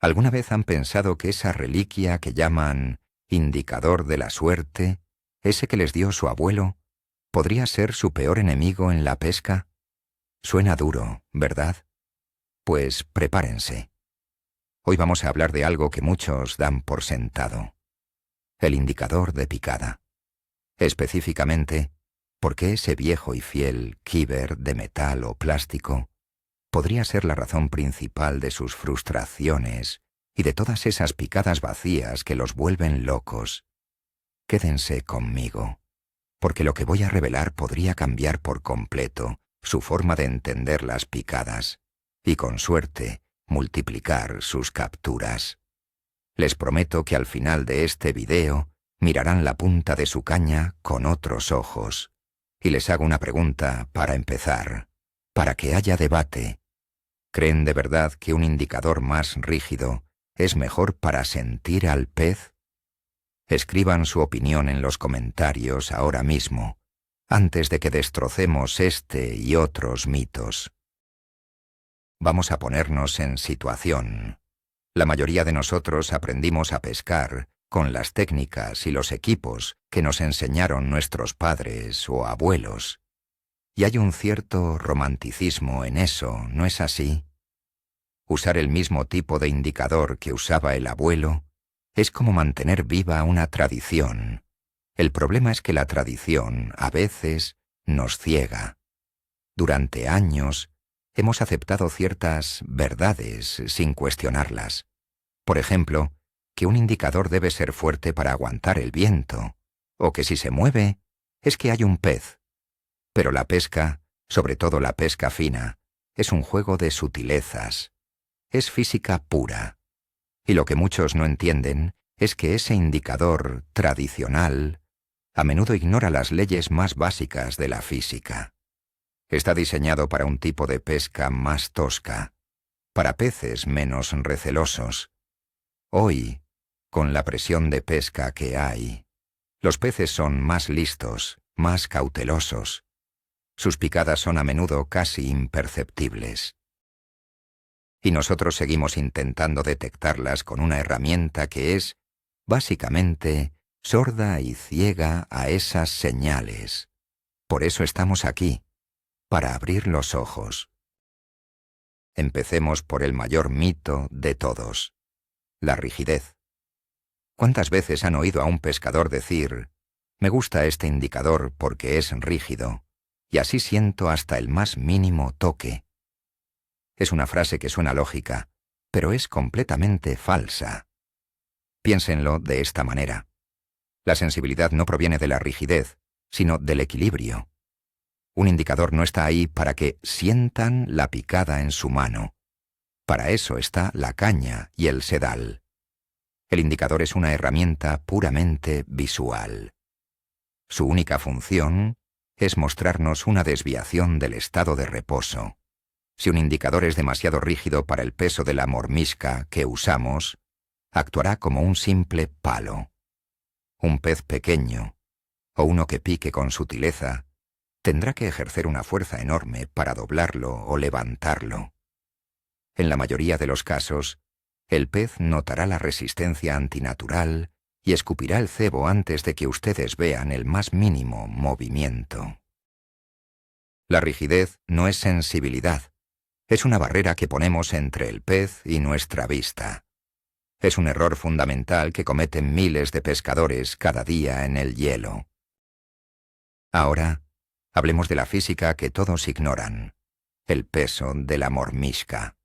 ¿Alguna vez han pensado que esa reliquia que llaman indicador de la suerte, ese que les dio su abuelo, podría ser su peor enemigo en la pesca? Suena duro, ¿verdad? Pues prepárense. Hoy vamos a hablar de algo que muchos dan por sentado: el indicador de picada. Específicamente, ¿por qué ese viejo y fiel quiver de metal o plástico podría ser la razón principal de sus frustraciones y de todas esas picadas vacías que los vuelven locos? Quédense conmigo, porque lo que voy a revelar podría cambiar por completo su forma de entender las picadas y, con suerte, multiplicar sus capturas. Les prometo que al final de este video mirarán la punta de su caña con otros ojos. Y les hago una pregunta para empezar, para que haya debate. ¿Creen de verdad que un indicador más rígido es mejor para sentir al pez? Escriban su opinión en los comentarios ahora mismo, antes de que destrocemos este y otros mitos. Vamos a ponernos en situación. La mayoría de nosotros aprendimos a pescar con las técnicas y los equipos que nos enseñaron nuestros padres o abuelos. Y hay un cierto romanticismo en eso, ¿no es así? Usar el mismo tipo de indicador que usaba el abuelo es como mantener viva una tradición. El problema es que la tradición, a veces, nos ciega. Durante años, hemos aceptado ciertas verdades sin cuestionarlas. Por ejemplo, que un indicador debe ser fuerte para aguantar el viento, o que si se mueve, es que hay un pez. Pero la pesca, sobre todo la pesca fina, es un juego de sutilezas. Es física pura. Y lo que muchos no entienden es que ese indicador tradicional a menudo ignora las leyes más básicas de la física. Está diseñado para un tipo de pesca más tosca, para peces menos recelosos. Hoy, con la presión de pesca que hay, los peces son más listos, más cautelosos. Sus picadas son a menudo casi imperceptibles. Y nosotros seguimos intentando detectarlas con una herramienta que es, básicamente, sorda y ciega a esas señales. Por eso estamos aquí, para abrir los ojos. Empecemos por el mayor mito de todos: la rigidez. ¿Cuántas veces han oído a un pescador decir: me gusta este indicador porque es rígido, y así siento hasta el más mínimo toque? Es una frase que suena lógica, pero es completamente falsa. Piénsenlo de esta manera. La sensibilidad no proviene de la rigidez, sino del equilibrio. Un indicador no está ahí para que sientan la picada en su mano. Para eso está la caña y el sedal. El indicador es una herramienta puramente visual. Su única función es mostrarnos una desviación del estado de reposo. Si un indicador es demasiado rígido para el peso de la mormisca que usamos, actuará como un simple palo. Un pez pequeño, o uno que pique con sutileza, tendrá que ejercer una fuerza enorme para doblarlo o levantarlo. En la mayoría de los casos, el pez notará la resistencia antinatural y escupirá el cebo antes de que ustedes vean el más mínimo movimiento. La rigidez no es sensibilidad. Es una barrera que ponemos entre el pez y nuestra vista. Es un error fundamental que cometen miles de pescadores cada día en el hielo. Ahora, hablemos de la física que todos ignoran: el peso de la mormisca.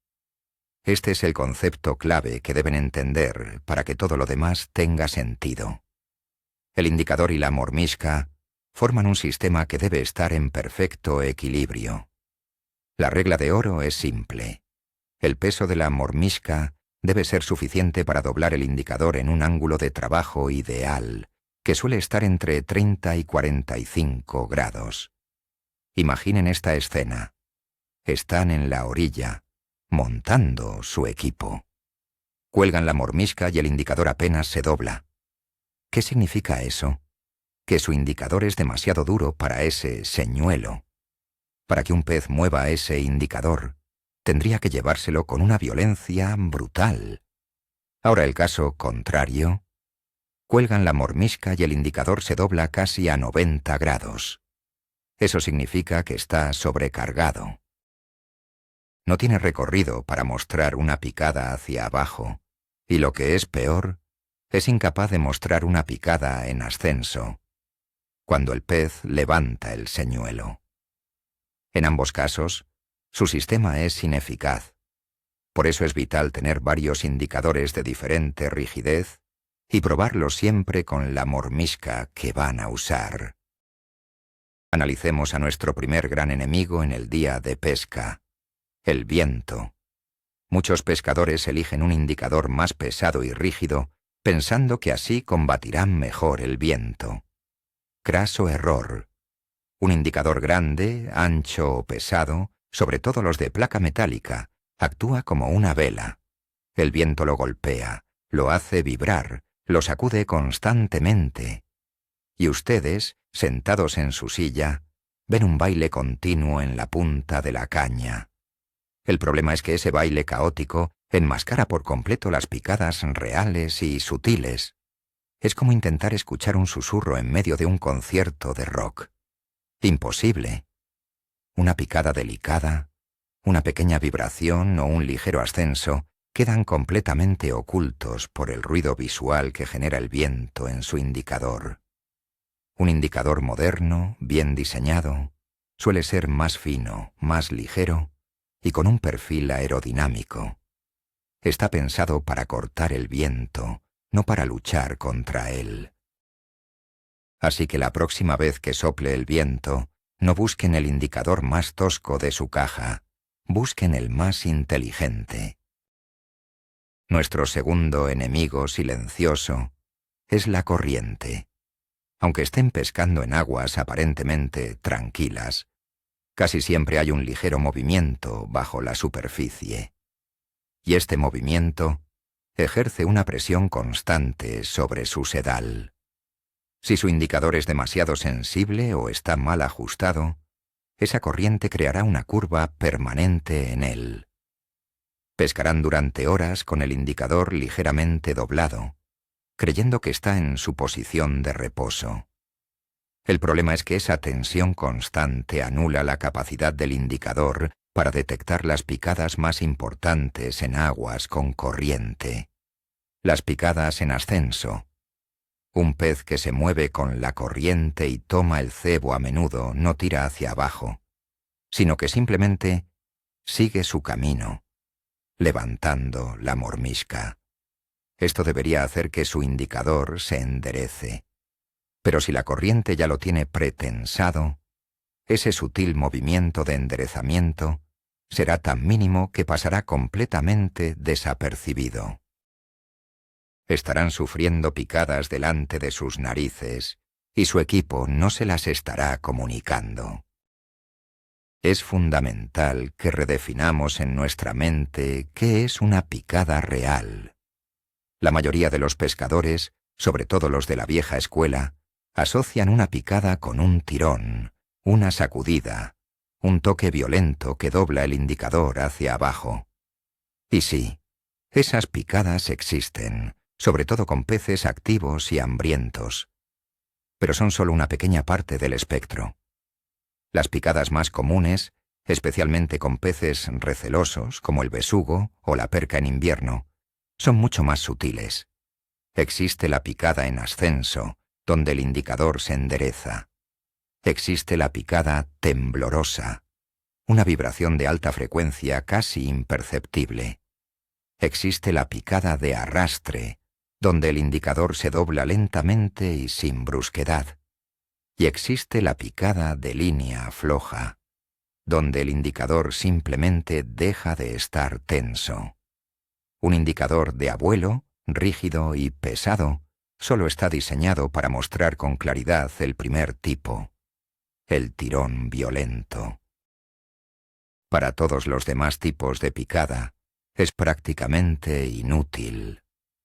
Este es el concepto clave que deben entender para que todo lo demás tenga sentido. El indicador y la mormisca forman un sistema que debe estar en perfecto equilibrio. La regla de oro es simple. El peso de la mormisca debe ser suficiente para doblar el indicador en un ángulo de trabajo ideal, que suele estar entre 30 y 45 grados. Imaginen esta escena. Están en la orilla, montando su equipo. Cuelgan la mormisca y el indicador apenas se dobla. ¿Qué significa eso? Que su indicador es demasiado duro para ese señuelo. Para que un pez mueva ese indicador, tendría que llevárselo con una violencia brutal, Ahora el caso contrario. Cuelgan la mormisca y el indicador se dobla casi a 90 grados. Eso significa que está sobrecargado. No tiene recorrido para mostrar una picada hacia abajo, y lo que es peor, es incapaz de mostrar una picada en ascenso, cuando el pez levanta el señuelo. En ambos casos, su sistema es ineficaz. Por eso es vital tener varios indicadores de diferente rigidez y probarlos siempre con la mormisca que van a usar. Analicemos a nuestro primer gran enemigo en el día de pesca, el viento. Muchos pescadores eligen un indicador más pesado y rígido, pensando que así combatirán mejor el viento. Craso error. Un indicador grande, ancho o pesado, sobre todo los de placa metálica, actúa como una vela. El viento lo golpea, lo hace vibrar, lo sacude constantemente. Y ustedes, sentados en su silla, ven un baile continuo en la punta de la caña. El problema es que ese baile caótico enmascara por completo las picadas reales y sutiles. Es como intentar escuchar un susurro en medio de un concierto de rock. Imposible. Una picada delicada, una pequeña vibración o un ligero ascenso quedan completamente ocultos por el ruido visual que genera el viento en su indicador. Un indicador moderno, bien diseñado, suele ser más fino, más ligero y con un perfil aerodinámico. Está pensado para cortar el viento, no para luchar contra él. Así que la próxima vez que sople el viento, no busquen el indicador más tosco de su caja, busquen el más inteligente. Nuestro segundo enemigo silencioso es la corriente. Aunque estén pescando en aguas aparentemente tranquilas, casi siempre hay un ligero movimiento bajo la superficie. Y este movimiento ejerce una presión constante sobre su sedal. Si su indicador es demasiado sensible o está mal ajustado, esa corriente creará una curva permanente en él. Pescarán durante horas con el indicador ligeramente doblado, creyendo que está en su posición de reposo. El problema es que esa tensión constante anula la capacidad del indicador para detectar las picadas más importantes en aguas con corriente. Las picadas en ascenso. Un pez que se mueve con la corriente y toma el cebo a menudo no tira hacia abajo, sino que simplemente sigue su camino, levantando la mormisca. Esto debería hacer que su indicador se enderece. Pero si la corriente ya lo tiene pretensado, ese sutil movimiento de enderezamiento será tan mínimo que pasará completamente desapercibido. Estarán sufriendo picadas delante de sus narices y su equipo no se las estará comunicando. Es fundamental que redefinamos en nuestra mente qué es una picada real. La mayoría de los pescadores, sobre todo los de la vieja escuela, asocian una picada con un tirón, una sacudida, un toque violento que dobla el indicador hacia abajo. Y sí, esas picadas existen, sobre todo con peces activos y hambrientos. Pero son solo una pequeña parte del espectro. Las picadas más comunes, especialmente con peces recelosos como el besugo o la perca en invierno, son mucho más sutiles. Existe la picada en ascenso, donde el indicador se endereza. Existe la picada temblorosa, una vibración de alta frecuencia casi imperceptible. Existe la picada de arrastre, donde el indicador se dobla lentamente y sin brusquedad. Y existe la picada de línea floja, donde el indicador simplemente deja de estar tenso. Un indicador de abuelo, rígido y pesado, solo está diseñado para mostrar con claridad el primer tipo, el tirón violento. Para todos los demás tipos de picada, es prácticamente inútil.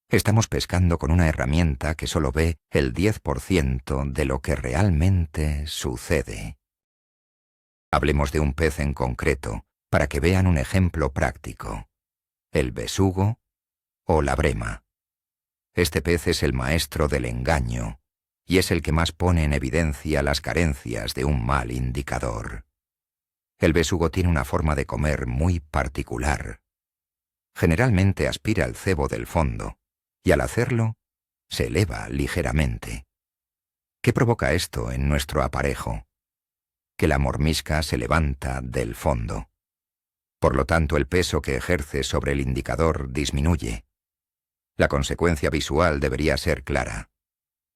Estamos pescando con una herramienta que solo ve el 10% de lo que realmente sucede. Hablemos de un pez en concreto, para que vean un ejemplo práctico. El besugo o la brema. Este pez es el maestro del engaño, y es el que más pone en evidencia las carencias de un mal indicador. El besugo tiene una forma de comer muy particular. Generalmente aspira el cebo del fondo, y al hacerlo, se eleva ligeramente. ¿Qué provoca esto en nuestro aparejo? Que la mormisca se levanta del fondo. Por lo tanto, el peso que ejerce sobre el indicador disminuye. La consecuencia visual debería ser clara.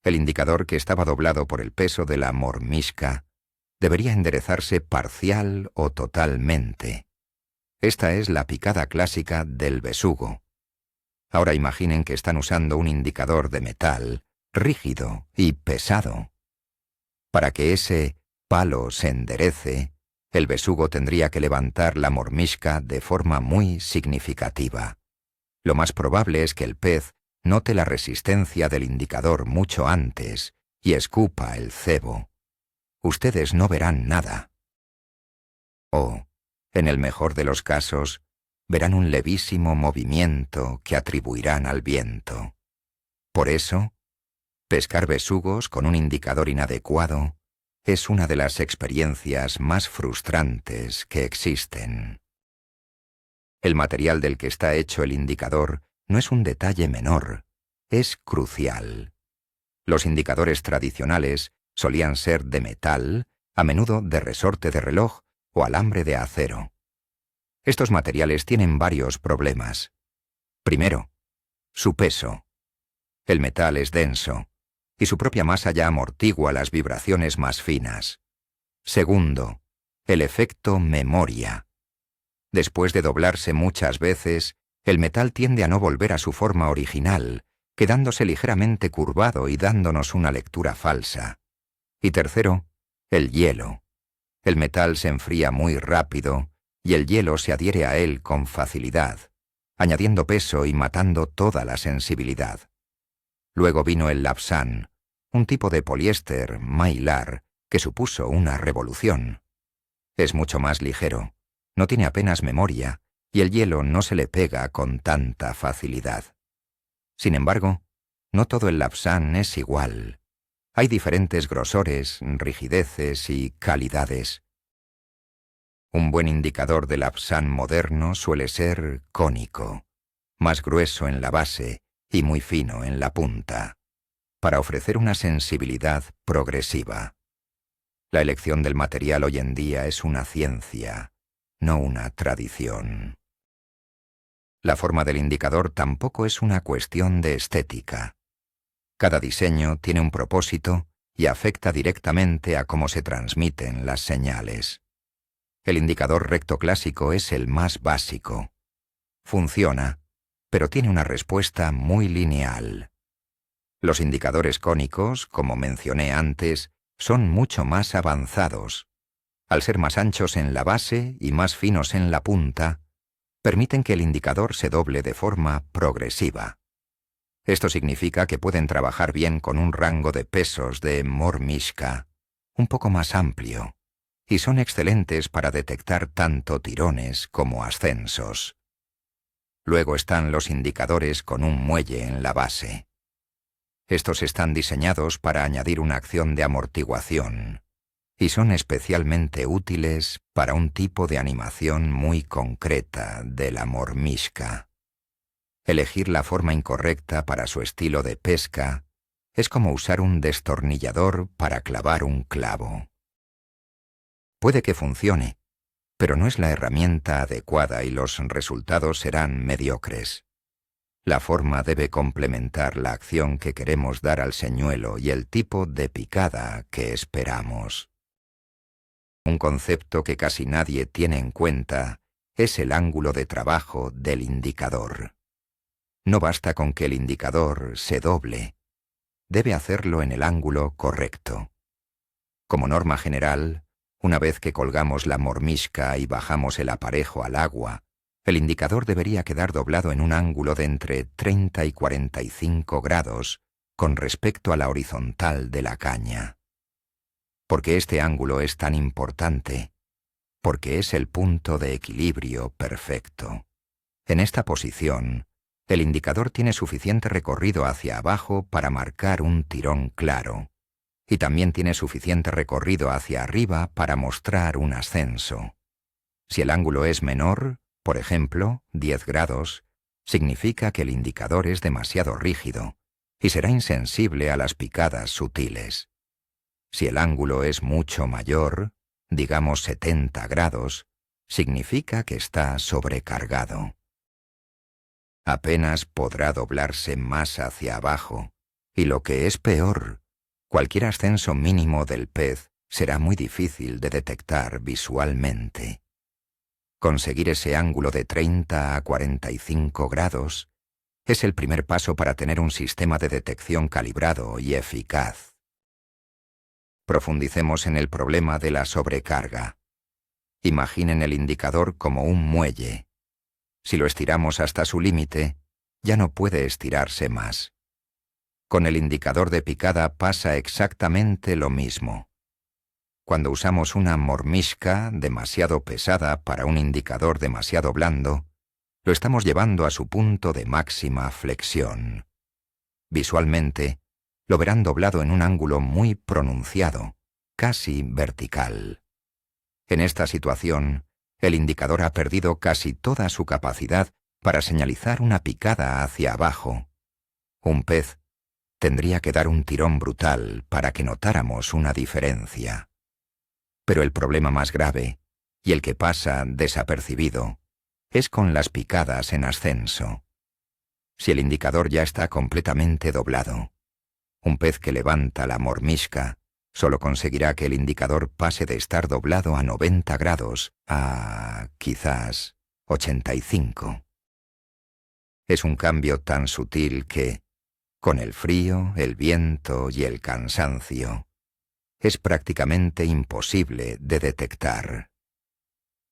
El indicador, que estaba doblado por el peso de la mormisca, debería enderezarse parcial o totalmente. Esta es la picada clásica del besugo. Ahora imaginen que están usando un indicador de metal, rígido y pesado. Para que ese palo se enderece, el besugo tendría que levantar la mormisca de forma muy significativa. Lo más probable es que el pez note la resistencia del indicador mucho antes y escupa el cebo. Ustedes no verán nada. O, en el mejor de los casos, verán un levísimo movimiento que atribuirán al viento. Por eso, pescar besugos con un indicador inadecuado es una de las experiencias más frustrantes que existen. El material del que está hecho el indicador no es un detalle menor, es crucial. Los indicadores tradicionales solían ser de metal, a menudo de resorte de reloj o alambre de acero. Estos materiales tienen varios problemas. Primero, su peso. El metal es denso, y su propia masa ya amortigua las vibraciones más finas. Segundo, el efecto memoria. Después de doblarse muchas veces, el metal tiende a no volver a su forma original, quedándose ligeramente curvado y dándonos una lectura falsa. Y tercero, el hielo. El metal se enfría muy rápido y el hielo se adhiere a él con facilidad, añadiendo peso y matando toda la sensibilidad. Luego vino el lapsán, un tipo de poliéster mylar que supuso una revolución. Es mucho más ligero, no tiene apenas memoria y el hielo no se le pega con tanta facilidad. Sin embargo, no todo el lapsán es igual. Hay diferentes grosores, rigideces y calidades. Un buen indicador de lapsán moderno suele ser cónico, más grueso en la base y muy fino en la punta, para ofrecer una sensibilidad progresiva. La elección del material hoy en día es una ciencia, no una tradición. La forma del indicador tampoco es una cuestión de estética. Cada diseño tiene un propósito y afecta directamente a cómo se transmiten las señales. El indicador recto clásico es el más básico. Funciona, pero tiene una respuesta muy lineal. Los indicadores cónicos, como mencioné antes, son mucho más avanzados. Al ser más anchos en la base y más finos en la punta, permiten que el indicador se doble de forma progresiva. Esto significa que pueden trabajar bien con un rango de pesos de mormisca un poco más amplio, y son excelentes para detectar tanto tirones como ascensos. Luego están los indicadores con un muelle en la base. Estos están diseñados para añadir una acción de amortiguación, y son especialmente útiles para un tipo de animación muy concreta de la mormisca. Elegir la forma incorrecta para su estilo de pesca es como usar un destornillador para clavar un clavo. Puede que funcione, pero no es la herramienta adecuada y los resultados serán mediocres. La forma debe complementar la acción que queremos dar al señuelo y el tipo de picada que esperamos. Un concepto que casi nadie tiene en cuenta es el ángulo de trabajo del indicador. No basta con que el indicador se doble. Debe hacerlo en el ángulo correcto. Como norma general, una vez que colgamos la mormisca y bajamos el aparejo al agua, el indicador debería quedar doblado en un ángulo de entre 30 y 45 grados con respecto a la horizontal de la caña. ¿Por qué este ángulo es tan importante? Porque es el punto de equilibrio perfecto. En esta posición, El indicador tiene suficiente recorrido hacia abajo para marcar un tirón claro, y también tiene suficiente recorrido hacia arriba para mostrar un ascenso. Si el ángulo es menor, por ejemplo, 10 grados, significa que el indicador es demasiado rígido y será insensible a las picadas sutiles. Si el ángulo es mucho mayor, digamos 70 grados, significa que está sobrecargado. Apenas podrá doblarse más hacia abajo, y lo que es peor, cualquier ascenso mínimo del pez será muy difícil de detectar visualmente. Conseguir ese ángulo de 30 a 45 grados es el primer paso para tener un sistema de detección calibrado y eficaz. Profundicemos en el problema de la sobrecarga. Imaginen el indicador como un muelle. Si lo estiramos hasta su límite, ya no puede estirarse más. Con el indicador de picada pasa exactamente lo mismo. Cuando usamos una mormisca demasiado pesada para un indicador demasiado blando, lo estamos llevando a su punto de máxima flexión. Visualmente, lo verán doblado en un ángulo muy pronunciado, casi vertical. En esta situación, el indicador ha perdido casi toda su capacidad para señalizar una picada hacia abajo. Un pez tendría que dar un tirón brutal para que notáramos una diferencia. Pero el problema más grave, y el que pasa desapercibido, es con las picadas en ascenso. Si el indicador ya está completamente doblado, un pez que levanta la mormisca solo conseguirá que el indicador pase de estar doblado a 90 grados a, quizás, 85. Es un cambio tan sutil que, con el frío, el viento y el cansancio, es prácticamente imposible de detectar.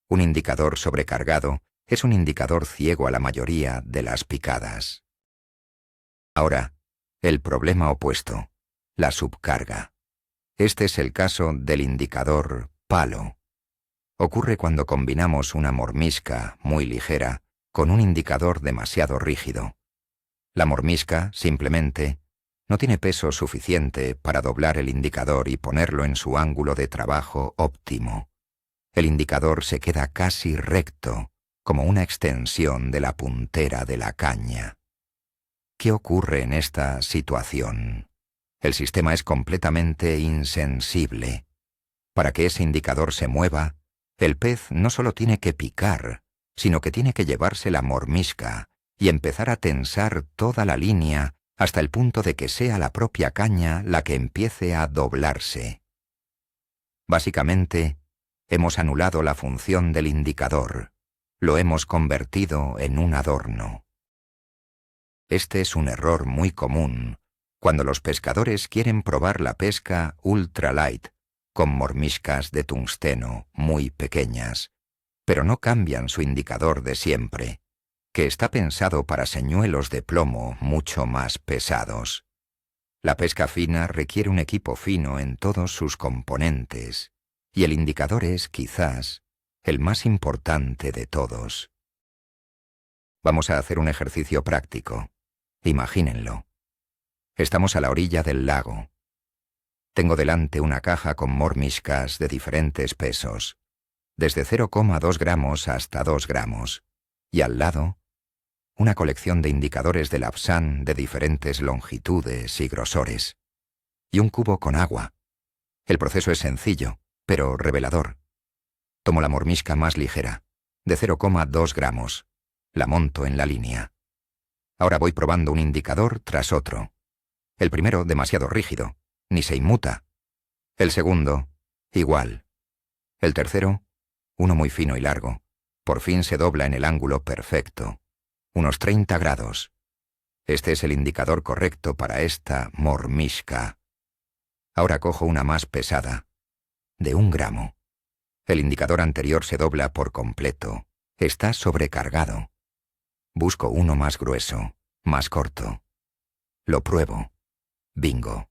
Un indicador sobrecargado es un indicador ciego a la mayoría de las picadas. Ahora, el problema opuesto, la subcarga. Este es el caso del indicador palo. Ocurre cuando combinamos una mormisca muy ligera con un indicador demasiado rígido. La mormisca, simplemente, no tiene peso suficiente para doblar el indicador y ponerlo en su ángulo de trabajo óptimo. El indicador se queda casi recto, como una extensión de la puntera de la caña. ¿Qué ocurre en esta situación? El sistema es completamente insensible. Para que ese indicador se mueva, el pez no solo tiene que picar, sino que tiene que llevarse la mormisca y empezar a tensar toda la línea hasta el punto de que sea la propia caña la que empiece a doblarse. Básicamente, hemos anulado la función del indicador. Lo hemos convertido en un adorno. Este es un error muy común cuando los pescadores quieren probar la pesca ultralight con mormiscas de tungsteno muy pequeñas, pero no cambian su indicador de siempre, que está pensado para señuelos de plomo mucho más pesados. La pesca fina requiere un equipo fino en todos sus componentes, y el indicador es, quizás, el más importante de todos. Vamos a hacer un ejercicio práctico. Imagínenlo. Estamos a la orilla del lago. Tengo delante una caja con mormiscas de diferentes pesos, desde 0,2 gramos hasta 2 gramos, y al lado, una colección de indicadores de Lapsan de diferentes longitudes y grosores, y un cubo con agua. El proceso es sencillo, pero revelador. Tomo la mormisca más ligera, de 0,2 gramos. La monto en la línea. Ahora voy probando un indicador tras otro. El primero demasiado rígido, ni se inmuta. El segundo, igual. El tercero, uno muy fino y largo. Por fin se dobla en el ángulo perfecto. Unos 30 grados. Este es el indicador correcto para esta mormisca. Ahora cojo una más pesada, de 1 gramo. El indicador anterior se dobla por completo. Está sobrecargado. Busco uno más grueso, más corto. Lo pruebo. Bingo.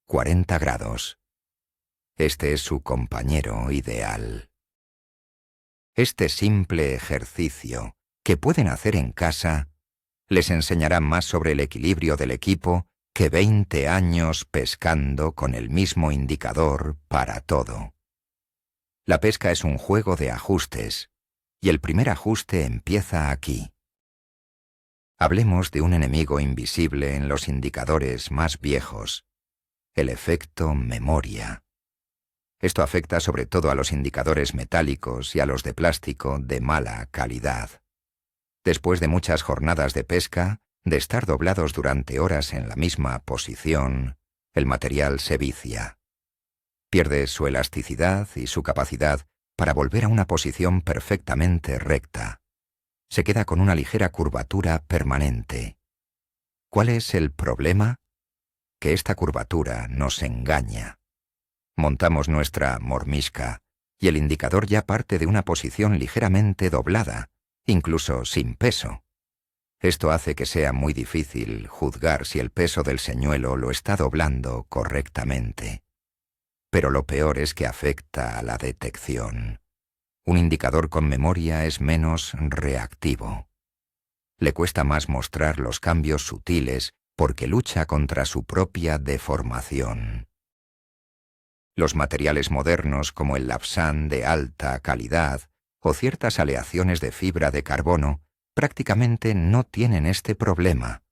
40 grados. Este es su compañero ideal. Este simple ejercicio, que pueden hacer en casa, Les enseñará más sobre el equilibrio del equipo que 20 años pescando con el mismo indicador para todo. La pesca es un juego de ajustes, y el primer ajuste empieza aquí. Hablemos de un enemigo invisible en los indicadores más viejos, el efecto memoria. Esto afecta sobre todo a los indicadores metálicos y a los de plástico de mala calidad. Después de muchas jornadas de pesca, de estar doblados durante horas en la misma posición, el material se vicia. Pierde su elasticidad y su capacidad para volver a una posición perfectamente recta. Se queda con una ligera curvatura permanente. ¿Cuál es el problema? Que esta curvatura nos engaña. Montamos nuestra mormisca y el indicador ya parte de una posición ligeramente doblada, incluso sin peso. Esto hace que sea muy difícil juzgar si el peso del señuelo lo está doblando correctamente. Pero lo peor es que afecta a la detección. Un indicador con memoria es menos reactivo. Le cuesta más mostrar los cambios sutiles porque lucha contra su propia deformación. Los materiales modernos como el lapsán de alta calidad o ciertas aleaciones de fibra de carbono prácticamente no tienen este problema.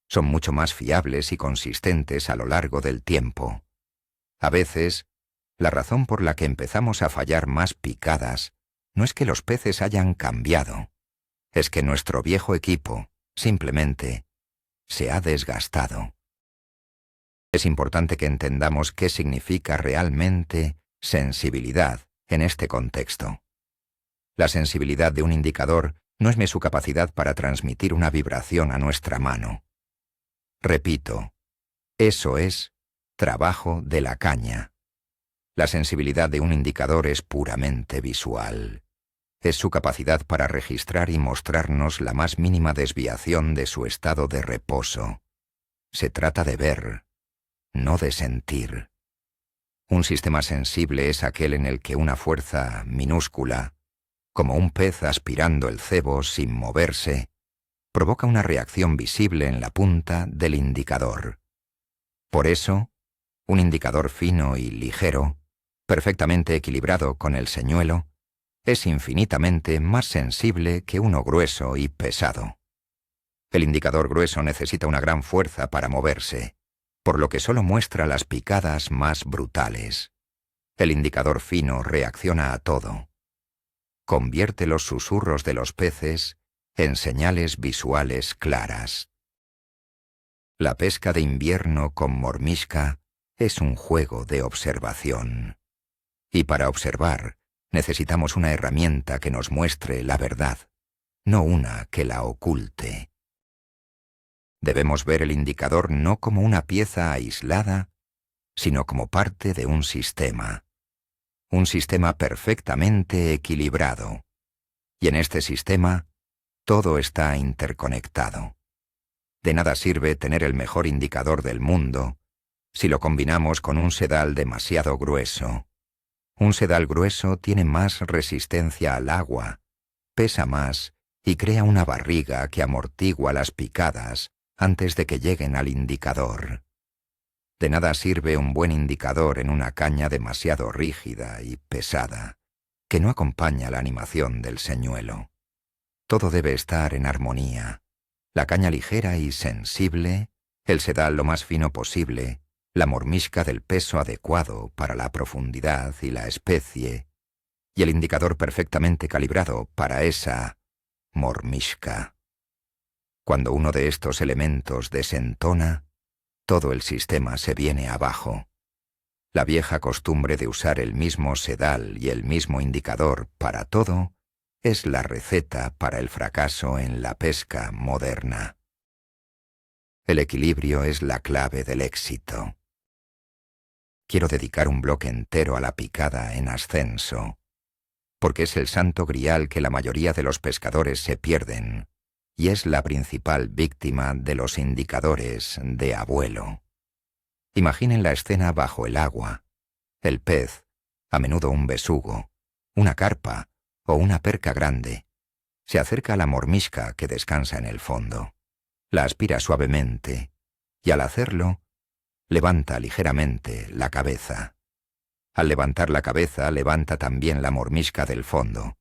Son mucho más fiables y consistentes a lo largo del tiempo. A veces, la razón por la que empezamos a fallar más picadas no es que los peces hayan cambiado, es que nuestro viejo equipo, simplemente, se ha desgastado. Es importante que entendamos qué significa realmente sensibilidad en este contexto. La sensibilidad de un indicador no es su capacidad para transmitir una vibración a nuestra mano. Repito, eso es trabajo de la caña. La sensibilidad de un indicador es puramente visual. Es su capacidad para registrar y mostrarnos la más mínima desviación de su estado de reposo. Se trata de ver, no de sentir. Un sistema sensible es aquel en el que una fuerza minúscula, como un pez aspirando el cebo sin moverse, provoca una reacción visible en la punta del indicador. Por eso, un indicador fino y ligero, perfectamente equilibrado con el señuelo, es infinitamente más sensible que uno grueso y pesado. El indicador grueso necesita una gran fuerza para moverse, por lo que solo muestra las picadas más brutales. El indicador fino reacciona a todo. Convierte los susurros de los peces en señales visuales claras. La pesca de invierno con mormisca es un juego de observación. Y para observar, necesitamos una herramienta que nos muestre la verdad, no una que la oculte. Debemos ver el indicador no como una pieza aislada, sino como parte de un sistema perfectamente equilibrado. Y en este sistema, todo está interconectado. De nada sirve tener el mejor indicador del mundo si lo combinamos con un sedal demasiado grueso. Un sedal grueso tiene más resistencia al agua, pesa más y crea una barriga que amortigua las picadas antes de que lleguen al indicador. De nada sirve un buen indicador en una caña demasiado rígida y pesada, que no acompaña la animación del señuelo. Todo debe estar en armonía. La caña ligera y sensible, el sedal lo más fino posible, la mormisca del peso adecuado para la profundidad y la especie, y el indicador perfectamente calibrado para esa mormisca. Cuando uno de estos elementos desentona, todo el sistema se viene abajo. La vieja costumbre de usar el mismo sedal y el mismo indicador para todo es la receta para el fracaso en la pesca moderna. El equilibrio es la clave del éxito. Quiero dedicar un bloque entero a la picada en ascenso, porque es el santo grial que la mayoría de los pescadores se pierden, y es la principal víctima de los indicadores de abuelo. Imaginen la escena bajo el agua. El pez, a menudo un besugo, una carpa o una perca grande, se acerca a la mormisca que descansa en el fondo. La aspira suavemente y al hacerlo, levanta ligeramente la cabeza. Al levantar la cabeza, levanta también la mormisca del fondo.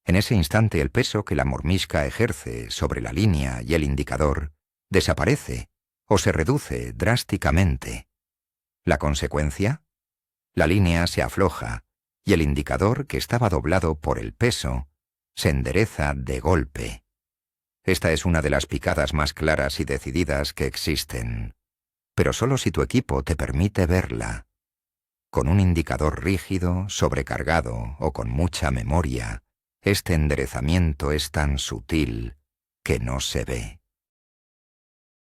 En ese instante el peso que la mormisca ejerce sobre la línea y el indicador desaparece o se reduce drásticamente. ¿La consecuencia? La línea se afloja y el indicador, que estaba doblado por el peso, se endereza de golpe. Esta es una de las picadas más claras y decididas que existen, pero solo si tu equipo te permite verla. Con un indicador rígido, sobrecargado o con mucha memoria, este enderezamiento es tan sutil que no se ve.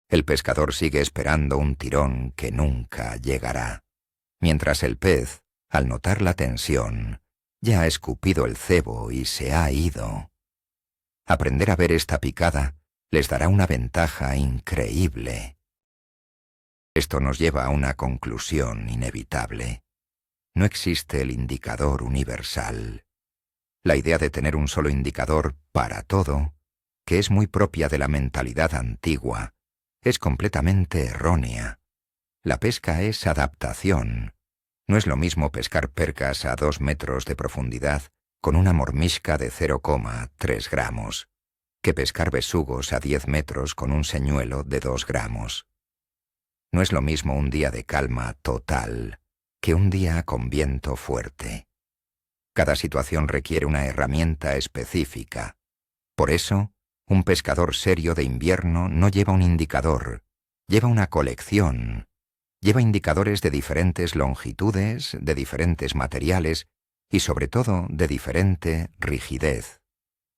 El pescador sigue esperando un tirón que nunca llegará, mientras el pez, al notar la tensión, ya ha escupido el cebo y se ha ido. Aprender a ver esta picada les dará una ventaja increíble. Esto nos lleva a una conclusión inevitable. No existe el indicador universal. La idea de tener un solo indicador para todo, que es muy propia de la mentalidad antigua, es completamente errónea. La pesca es adaptación. No es lo mismo pescar percas a 2 metros de profundidad con una mormisca de 0,3 gramos, que pescar besugos a 10 metros con un señuelo de 2 gramos. No es lo mismo un día de calma total que un día con viento fuerte. Cada situación requiere una herramienta específica. Por eso, un pescador serio de invierno no lleva un indicador, lleva una colección. Lleva indicadores de diferentes longitudes, de diferentes materiales y sobre todo de diferente rigidez.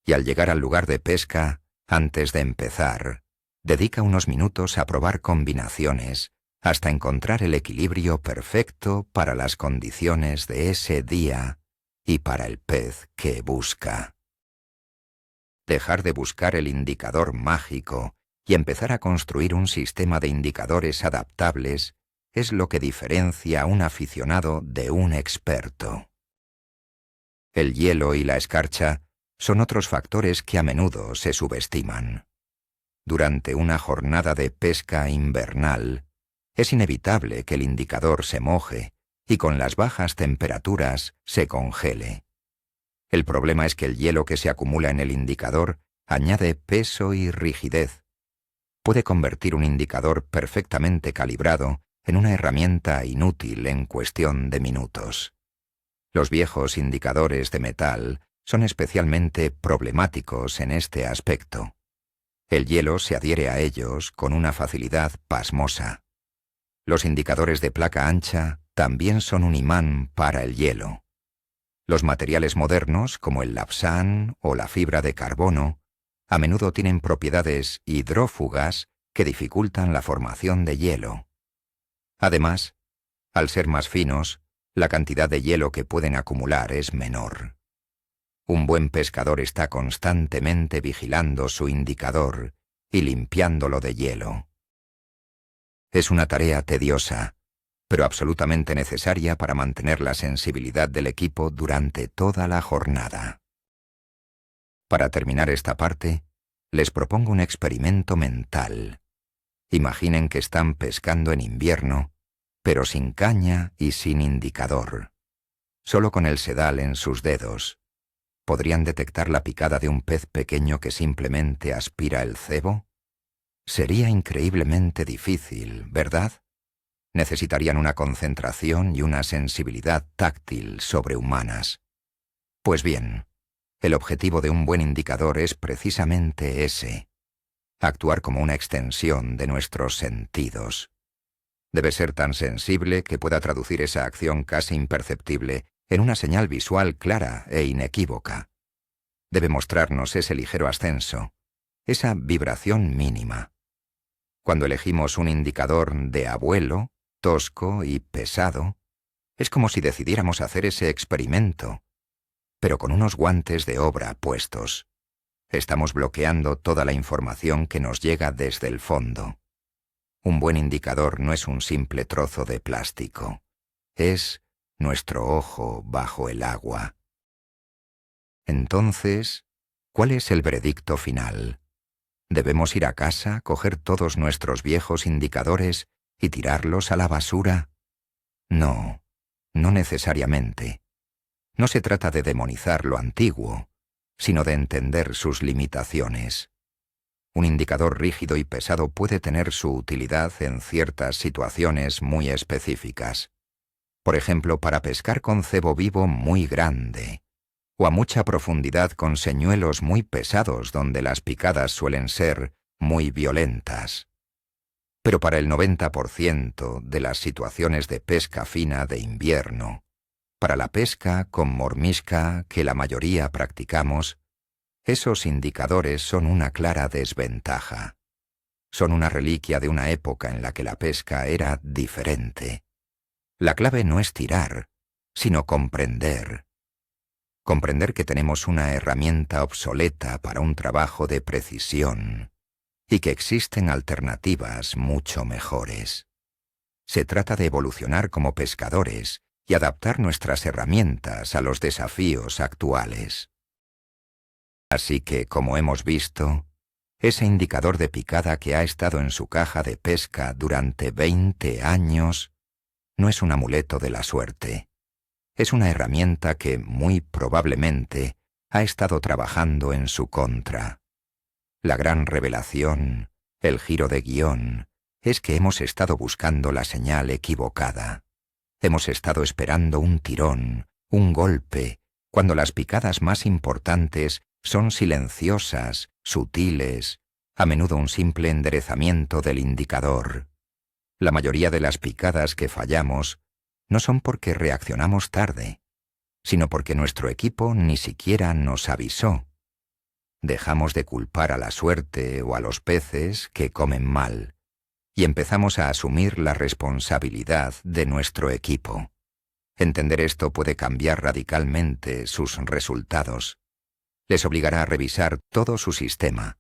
Y al llegar al lugar de pesca, antes de empezar, dedica unos minutos a probar combinaciones hasta encontrar el equilibrio perfecto para las condiciones de ese día y para el pez que busca. Dejar de buscar el indicador mágico y empezar a construir un sistema de indicadores adaptables es lo que diferencia a un aficionado de un experto. El hielo y la escarcha son otros factores que a menudo se subestiman. Durante una jornada de pesca invernal, es inevitable que el indicador se moje y con las bajas temperaturas se congele. El problema es que el hielo que se acumula en el indicador añade peso y rigidez. Puede convertir un indicador perfectamente calibrado en una herramienta inútil en cuestión de minutos. Los viejos indicadores de metal son especialmente problemáticos en este aspecto. El hielo se adhiere a ellos con una facilidad pasmosa. Los indicadores de placa ancha también son un imán para el hielo. Los materiales modernos, como el lapsán o la fibra de carbono, a menudo tienen propiedades hidrófugas que dificultan la formación de hielo. Además, al ser más finos, la cantidad de hielo que pueden acumular es menor. Un buen pescador está constantemente vigilando su indicador y limpiándolo de hielo. Es una tarea tediosa, pero absolutamente necesaria para mantener la sensibilidad del equipo durante toda la jornada. Para terminar esta parte, les propongo un experimento mental. Imaginen que están pescando en invierno, pero sin caña y sin indicador. Solo con el sedal en sus dedos. ¿Podrían detectar la picada de un pez pequeño que simplemente aspira el cebo? Sería increíblemente difícil, ¿verdad? Necesitarían una concentración y una sensibilidad táctil sobrehumanas. Pues bien, el objetivo de un buen indicador es precisamente ese: actuar como una extensión de nuestros sentidos. Debe ser tan sensible que pueda traducir esa acción casi imperceptible en una señal visual clara e inequívoca. Debe mostrarnos ese ligero ascenso, esa vibración mínima. Cuando elegimos un indicador de abuelo, tosco y pesado, es como si decidiéramos hacer ese experimento, pero con unos guantes de obra puestos. Estamos bloqueando toda la información que nos llega desde el fondo. Un buen indicador no es un simple trozo de plástico. Es nuestro ojo bajo el agua. Entonces, ¿cuál es el veredicto final? ¿Debemos ir a casa, coger todos nuestros viejos indicadores y tirarlos a la basura? No, no necesariamente. No se trata de demonizar lo antiguo, sino de entender sus limitaciones. Un indicador rígido y pesado puede tener su utilidad en ciertas situaciones muy específicas. Por ejemplo, para pescar con cebo vivo muy grande, o a mucha profundidad con señuelos muy pesados donde las picadas suelen ser muy violentas. Pero para el 90% de las situaciones de pesca fina de invierno, para la pesca con mormisca que la mayoría practicamos, esos indicadores son una clara desventaja. Son una reliquia de una época en la que la pesca era diferente. La clave no es tirar, sino comprender. Comprender que tenemos una herramienta obsoleta para un trabajo de precisión y que existen alternativas mucho mejores. Se trata de evolucionar como pescadores y adaptar nuestras herramientas a los desafíos actuales. Así que, como hemos visto, ese indicador de picada que ha estado en su caja de pesca durante 20 años no es un amuleto de la suerte. Es una herramienta que, muy probablemente, ha estado trabajando en su contra. La gran revelación, el giro de guión, es que hemos estado buscando la señal equivocada. Hemos estado esperando un tirón, un golpe, cuando las picadas más importantes son silenciosas, sutiles, a menudo un simple enderezamiento del indicador. La mayoría de las picadas que fallamos no son porque reaccionamos tarde, sino porque nuestro equipo ni siquiera nos avisó. Dejamos de culpar a la suerte o a los peces que comen mal, y empezamos a asumir la responsabilidad de nuestro equipo. Entender esto puede cambiar radicalmente sus resultados. Les obligará a revisar todo su sistema,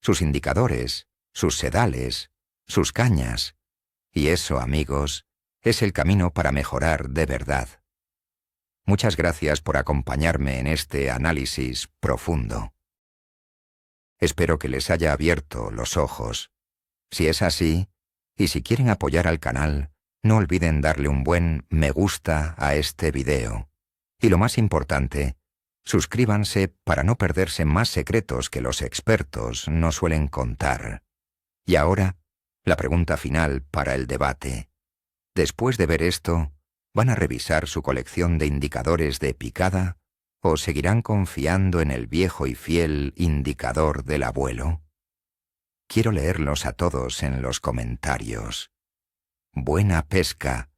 sus indicadores, sus sedales, sus cañas. Y eso, amigos, es el camino para mejorar de verdad. Muchas gracias por acompañarme en este análisis profundo. Espero que les haya abierto los ojos. Si es así, y si quieren apoyar al canal, no olviden darle un buen me gusta a este video. Y lo más importante, suscríbanse para no perderse más secretos que los expertos no suelen contar. Y ahora, la pregunta final para el debate. Después de ver esto, ¿van a revisar su colección de indicadores de picada o seguirán confiando en el viejo y fiel indicador del abuelo? Quiero leerlos a todos en los comentarios. Buena pesca.